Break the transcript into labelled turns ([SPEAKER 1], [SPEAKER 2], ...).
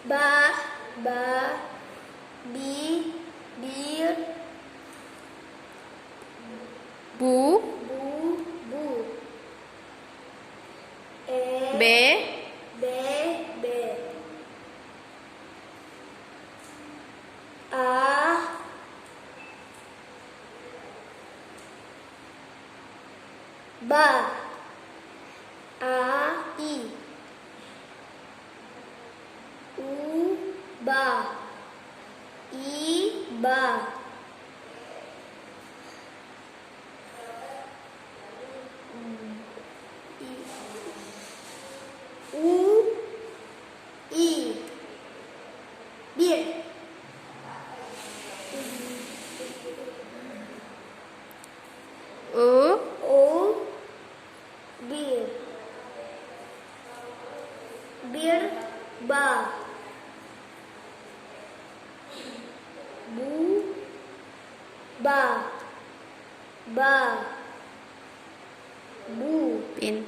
[SPEAKER 1] Ba, bi, bir.
[SPEAKER 2] Bu,
[SPEAKER 1] Bu.
[SPEAKER 2] be,
[SPEAKER 1] Be. A, ba. I. Ba. Ba. I. Bir.
[SPEAKER 2] u,
[SPEAKER 1] Bir. Bir. Ba. Bu. Ba. Bu.
[SPEAKER 2] pintar.